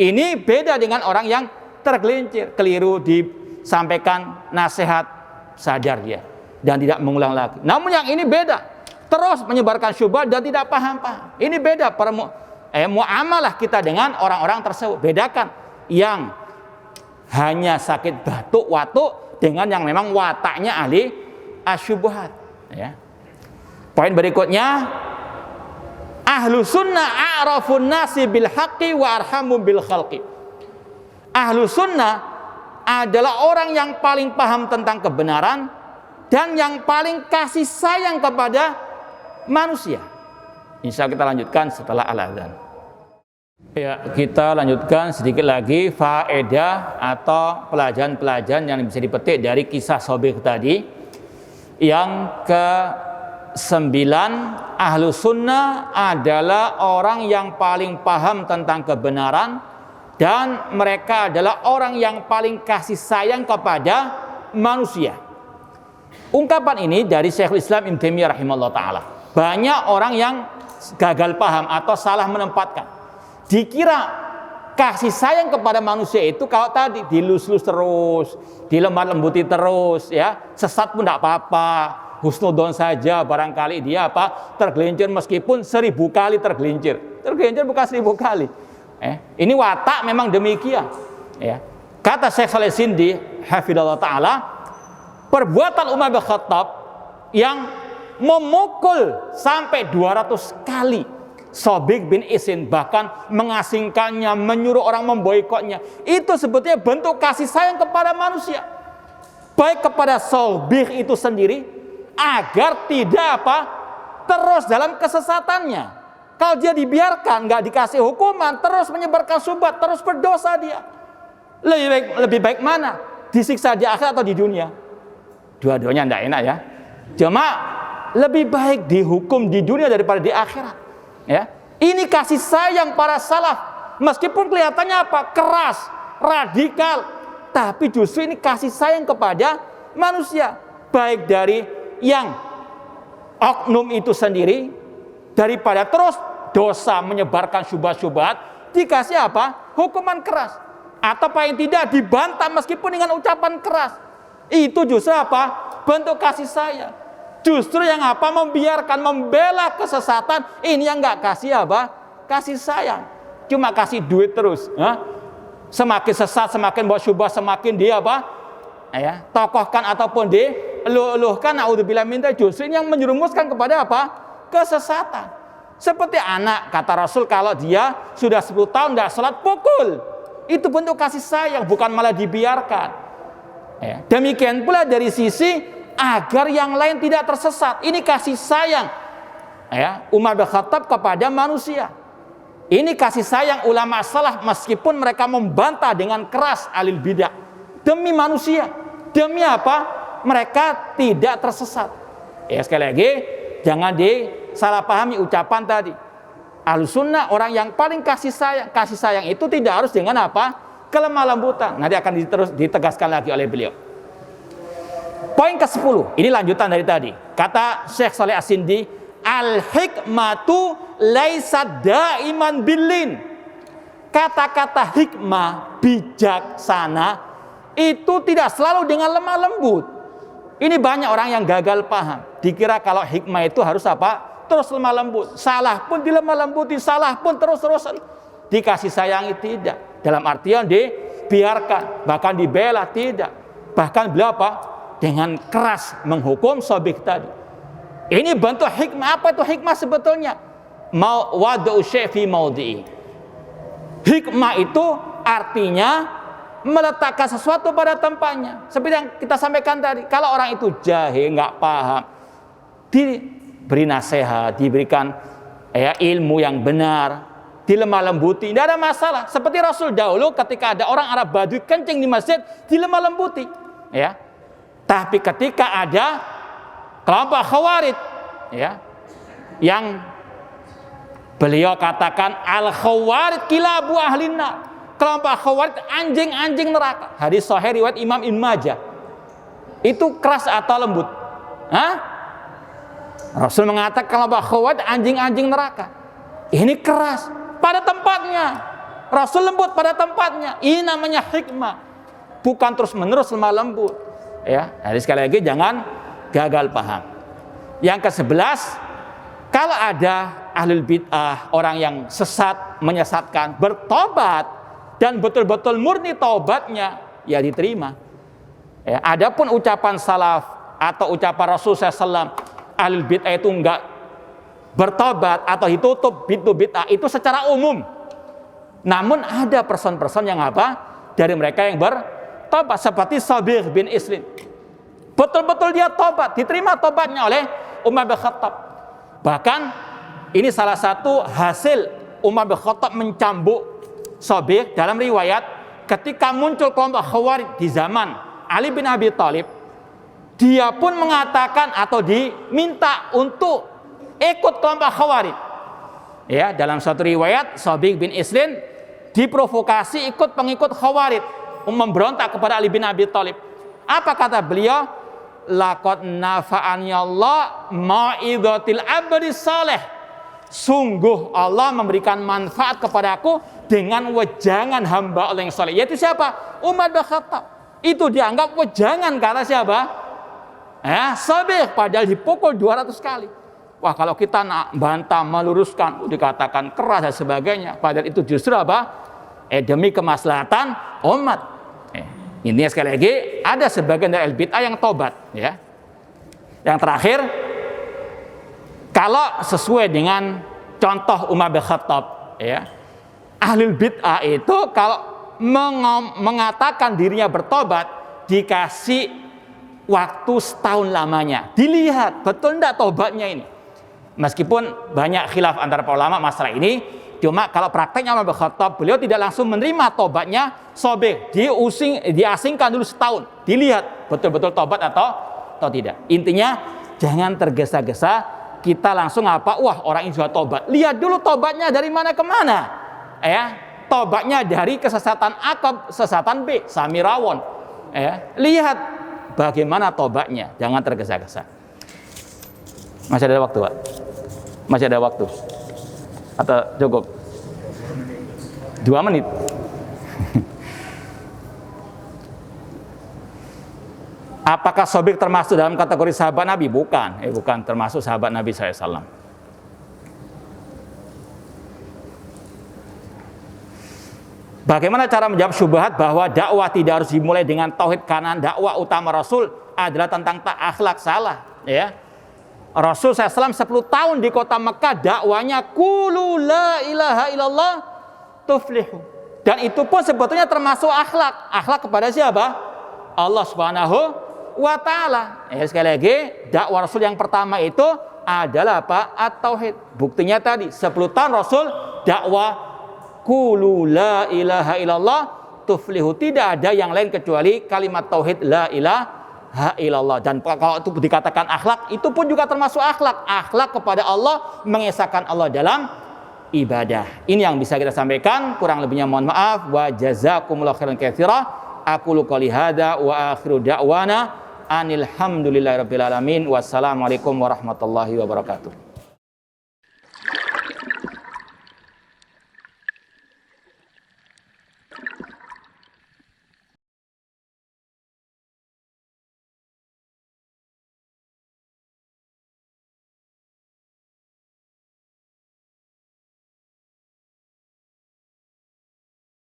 Ini beda dengan orang yang tergelincir, keliru di disampaikan nasihat, sadar dia dan tidak mengulang lagi. Namun yang ini beda, terus menyebarkan syubhat dan tidak paham-paham. Ini beda muamalah kita dengan orang-orang tersebut. Bedakan yang hanya sakit batuk-watuk dengan yang memang wataknya ahli asyubhat. Ya. Poin berikutnya, ahlu sunnah a'rafun nasi bil haqqi wa arhamu bil khalqi. Ahlu sunnah adalah orang yang paling paham tentang kebenaran dan yang paling kasih sayang kepada manusia. Insya Allah kita lanjutkan setelah al-adzan. Ya, kita lanjutkan sedikit lagi faedah atau pelajaran-pelajaran yang bisa dipetik dari kisah Sobih tadi. Yang ke-9, ahlu sunnah adalah orang yang paling paham tentang kebenaran dan mereka adalah orang yang paling kasih sayang kepada manusia. Ungkapan ini dari Syekhul Islam Ibnu Taimiyah rahimahullah ta'ala. Banyak orang yang gagal paham atau salah menempatkan. Dikira kasih sayang kepada manusia itu kalau tadi dilus-lus terus, dilemah lembuti terus, ya, sesat pun tidak apa-apa, husnudon saja, barangkali dia tergelincir meskipun 1000 kali tergelincir bukan 1000 kali. Ini watak memang demikian. Ya. Kata Syekh Saleh Sindi, hafidhallah ta'ala, perbuatan Umar bin Khattab yang memukul sampai 200 kali Sobih bin Isin, bahkan mengasingkannya, menyuruh orang memboikotnya, itu sebetulnya bentuk kasih sayang kepada manusia, baik kepada Sobih itu sendiri agar tidak terus dalam kesesatannya. Kalau dia dibiarkan, nggak dikasih hukuman, terus menyebarkan syubhat, terus berdosa dia. Lebih baik mana? Disiksa di akhirat atau di dunia? Dua-duanya tidak enak ya. Cuma lebih baik dihukum di dunia daripada di akhirat. Ya, ini kasih sayang para salaf. Meskipun kelihatannya keras, radikal, tapi justru ini kasih sayang kepada manusia, baik dari yang oknum itu sendiri, daripada terus dosa menyebarkan syubhat-syubhat, dikasih hukuman keras, atau paling tidak dibantah meskipun dengan ucapan keras. Itu justru bentuk kasih sayang. Justru yang membiarkan, membela kesesatan, ini yang nggak kasih kasih sayang, cuma kasih duit terus. Semakin sesat, semakin bawa syubhat, semakin dia tokohkan ataupun diluluhkan, naudzubillah min dzalik, justru ini yang menjerumuskan kepada kesesatan. Seperti anak, kata Rasul, kalau dia sudah 10 tahun tidak sholat, pukul. Itu bentuk kasih sayang, bukan malah dibiarkan. Ya. Demikian pula dari sisi agar yang lain tidak tersesat. Ini kasih sayang Umar bin Khattab kepada manusia. Ini kasih sayang ulama salaf meskipun mereka membantah dengan keras alil bidah demi manusia. Demi mereka tidak tersesat. Ya, sekali lagi jangan disalahpahami ucapan tadi. Ahlus sunnah orang yang paling kasih sayang. Kasih sayang itu tidak harus dengan kelemah lembutan. Nanti akan ditegaskan lagi oleh beliau. Poin ke-10, ini lanjutan dari tadi. Kata Syekh Saleh As-Sindi, al-hikmatu laisat daiman billin. Kata-kata hikmah, bijaksana, itu tidak selalu dengan lemah lembut. Ini banyak orang yang gagal paham. Dikira kalau hikmah itu harus terus lemah lembut. Salah pun dilemah lembuti, salah pun terus-terusan dikasih sayangi, tidak. Dalam artian dibiarkan, bahkan dibela, tidak. Bahkan beliau dengan keras menghukum Sobih tadi. Ini bentuk hikmah. Apa itu hikmah sebetulnya? Wada'u syai' fi maudhi'i. Hikmah itu artinya meletakkan sesuatu pada tempatnya. Seperti yang kita sampaikan tadi, kalau orang itu jahil, nggak paham, diberi nasihat, diberikan ilmu yang benar, dilemah lembuti, tidak ada masalah. Seperti Rasul dahulu ketika ada orang Arab Badui kencing di masjid, dilemah lembuti, ya. Tapi ketika ada kelompok Khawarij, yang beliau katakan al-Khawarij kilabu ahlinna, kelompok Khawarij anjing-anjing neraka. Hadis sahih riwayat Imam Ibnu Majah. Itu keras atau lembut? Rasul mengatakan kelompok Khawarij anjing-anjing neraka. Ini keras pada tempatnya. Rasul lembut pada tempatnya. Ini namanya hikmah. bukan terus-menerus lemah lembut. Ya, jadi sekali lagi jangan gagal paham. Yang ke-11, kalau ada ahlul bid'ah, orang yang sesat, menyesatkan, bertobat dan betul-betul murni taubatnya, ya diterima. Ya, adapun ucapan salaf atau ucapan Rasulullah SAW, ahlul bid'ah itu enggak bertobat atau ditutup pintu bid'ah, itu secara umum. Namun ada person-person yang apa? Dari mereka yang bertobat, seperti Sabir bin Islim. Betul-betul dia tobat, diterima tobatnya oleh Umar bin Khattab. Bahkan ini salah satu hasil Umar bin Khattab mencambuk Sabir dalam riwayat ketika muncul kelompok Khawarij di zaman Ali bin Abi Thalib. Dia pun mengatakan atau diminta untuk ikut kelompok Khawarij. Ya, dalam suatu riwayat Sabir bin Islim diprovokasi ikut pengikut Khawarij, memberontak kepada Ali bin Abi Thalib. Apa kata beliau? Laqad nafa'ani Allah mau'izatil abdi saleh. Sungguh Allah memberikan manfaat kepadaku dengan wejangan hamba Allah yang saleh. Yaitu siapa? Umar bin Khattab. Itu dianggap wejangan kata siapa? Sabir, padahal dipukul 200 kali. Wah, kalau kita nak bantah, meluruskan, dikatakan keras dan sebagainya. Padahal itu justru apa? Demi kemaslahatan umat. Intinya sekali lagi, ada sebagian dari bid'ah yang tobat. Ya. Yang terakhir, kalau sesuai dengan contoh Umar bin Khattab, ya, ahli bid'ah itu kalau mengatakan dirinya bertobat, dikasih waktu setahun lamanya. Dilihat, betul enggak tobatnya ini. Meskipun banyak khilaf antara para ulama masalah ini, cuma kalau prakteknya Umar bin Khattab, beliau tidak langsung menerima tobatnya Sabir. Diasingkan dulu setahun, dilihat betul-betul tobat atau tidak. Intinya jangan tergesa-gesa kita langsung apa? Wah, orang ini sudah tobat. Lihat dulu tobatnya dari mana ke mana. Ya, tobatnya dari kesesatan A ke kesesatan B, Samirawon. Ya, lihat bagaimana tobatnya. Jangan tergesa-gesa. Masih ada waktu, Pak? Masih ada waktu? Atau cukup? 2 menit. Apakah Sabir termasuk dalam kategori sahabat Nabi? Bukan. Bukan termasuk sahabat Nabi SAW. Bagaimana cara menjawab syubhat bahwa dakwah tidak harus dimulai dengan tauhid karena dakwah utama Rasul adalah tentang akhlak? Salah. Ya. Rasul SAW 10 tahun di kota Mekah dakwanya qulu la ilaha illallah tuflihu. Dan itu pun sebetulnya termasuk akhlak. Akhlak kepada siapa? Allah Subhanahu wa ta'ala. Sekali lagi, dakwah Rasul yang pertama itu adalah apa? At-tauhid. Buktinya tadi 10 tahun Rasul dakwah qulu la ilaha illallah tuflihu. Tidak ada yang lain kecuali kalimat tauhid la ilaha ilallah. Dan kalau itu dikatakan akhlak, itu pun juga termasuk akhlak. Akhlak kepada Allah, mengesahkan Allah dalam ibadah. Ini yang bisa kita sampaikan. Kurang lebihnya mohon maaf. Wa jazakumullahu khairan katsira. Aqulu qouli hadza wa akhiru da'wana anil hamdulillahi rabbil alamin. Wassalamualaikum warahmatullahi wabarakatuh.